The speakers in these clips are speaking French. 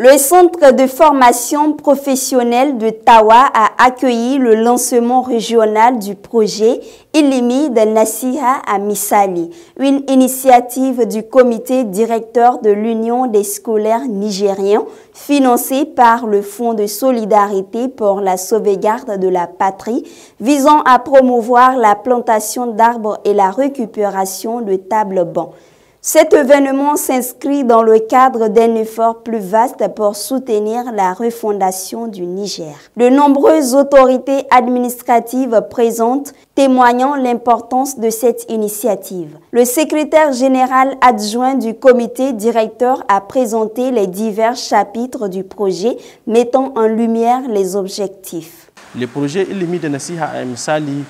Le centre de formation professionnelle de Tawa a accueilli le lancement régional du projet Ilimi de Nasiha à Misali, une initiative du comité directeur de l'Union des scolaires nigériens financée par le Fonds de solidarité pour la sauvegarde de la patrie visant à promouvoir la plantation d'arbres et la récupération de tables-bancs. Cet événement s'inscrit dans le cadre d'un effort plus vaste pour soutenir la refondation du Niger. De nombreuses autorités administratives présentes témoignant l'importance de cette initiative. Le secrétaire général adjoint du comité directeur a présenté les divers chapitres du projet mettant en lumière les objectifs. Le projet Ilimi de Nasiha à Misali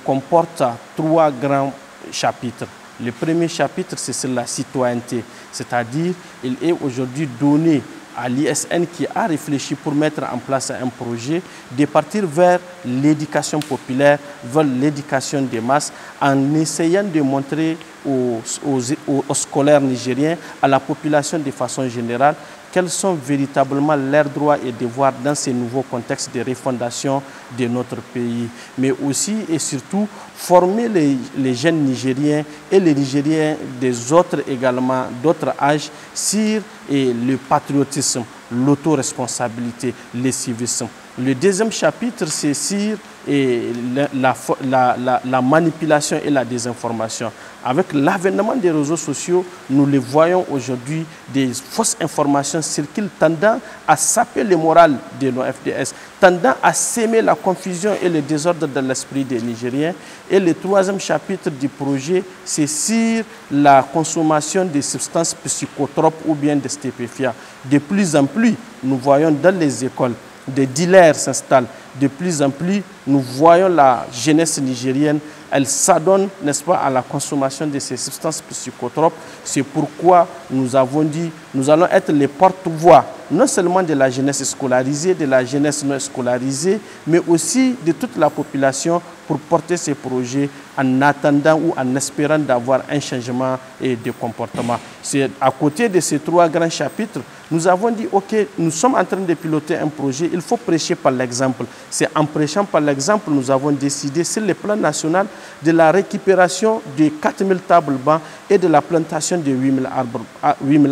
comporte 3 grands chapitres. Le premier chapitre, c'est sur la citoyenneté, c'est-à-dire il est aujourd'hui donné à l'ISN qui a réfléchi pour mettre en place un projet de partir vers l'éducation populaire, vers l'éducation des masses, en essayant de montrer aux scolaires nigériens, à la population de façon générale, quels sont véritablement leurs droits et devoirs dans ces nouveaux contextes de refondation de notre pays. Mais aussi et surtout former les jeunes Nigériens et les Nigériens des autres également, d'autres âges, sur le patriotisme, l'autoresponsabilité, le civisme. Le deuxième chapitre, c'est sur la manipulation et la désinformation. Avec l'avènement des réseaux sociaux, nous les voyons aujourd'hui, des fausses informations circulent tendant à saper le moral de nos FDS, tendant à s'aimer la confusion et le désordre dans l'esprit des Nigériens. Et le troisième chapitre du projet, c'est sur la consommation des substances psychotropes ou bien des stupéfiants. De plus en plus, nous voyons dans les écoles, des dealers s'installent. De plus en plus, nous voyons la jeunesse nigérienne, elle s'adonne, n'est-ce pas, à la consommation de ces substances psychotropes. C'est pourquoi nous avons dit, nous allons être les porte-voix, non seulement de la jeunesse scolarisée, de la jeunesse non scolarisée, mais aussi de toute la population pour porter ces projets en attendant ou en espérant d'avoir un changement de comportement. C'est à côté de ces 3 grands chapitres, nous avons dit, ok, nous sommes en train de piloter un projet, il faut prêcher par l'exemple. C'est en prêchant par l'exemple, nous avons décidé sur le plan national de la récupération de 4000 tables-bancs et de la plantation de 8000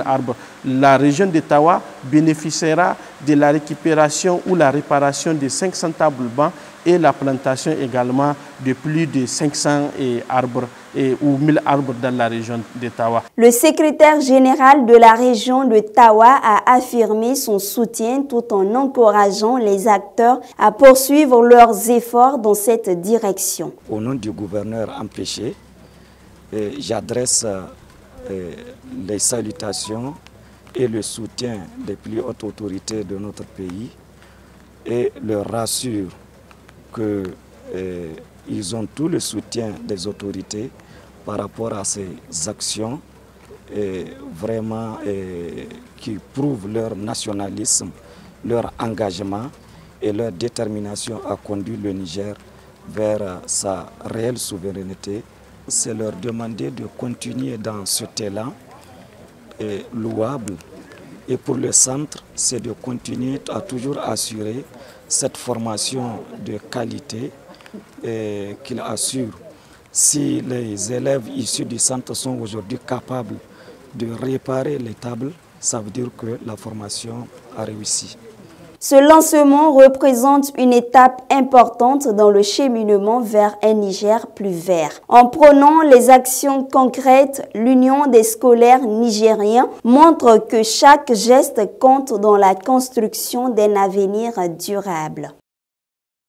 arbres. La région de Tawa bénéficiera de la récupération ou la réparation de 500 tables-bancs et la plantation également de plus de 500 arbres ou 1000 arbres dans la région de Tawa. Le secrétaire général de la région de Tawa a affirmé son soutien tout en encourageant les acteurs à poursuivre leurs efforts dans cette direction. Au nom du gouverneur empêché, j'adresse les salutations et le soutien des plus hautes autorités de notre pays et leur rassure qu'ils ont tout le soutien des autorités par rapport à ces actions vraiment qui prouvent leur nationalisme, leur engagement et leur détermination à conduire le Niger vers sa réelle souveraineté. C'est leur demander de continuer dans cet élan louable. Et pour le centre, c'est de continuer à toujours assurer cette formation de qualité qu'il assure. Si les élèves issus du centre sont aujourd'hui capables de réparer les tables, ça veut dire que la formation a réussi. Ce lancement représente une étape importante dans le cheminement vers un Niger plus vert. En prenant les actions concrètes, l'Union des scolaires nigériens montre que chaque geste compte dans la construction d'un avenir durable.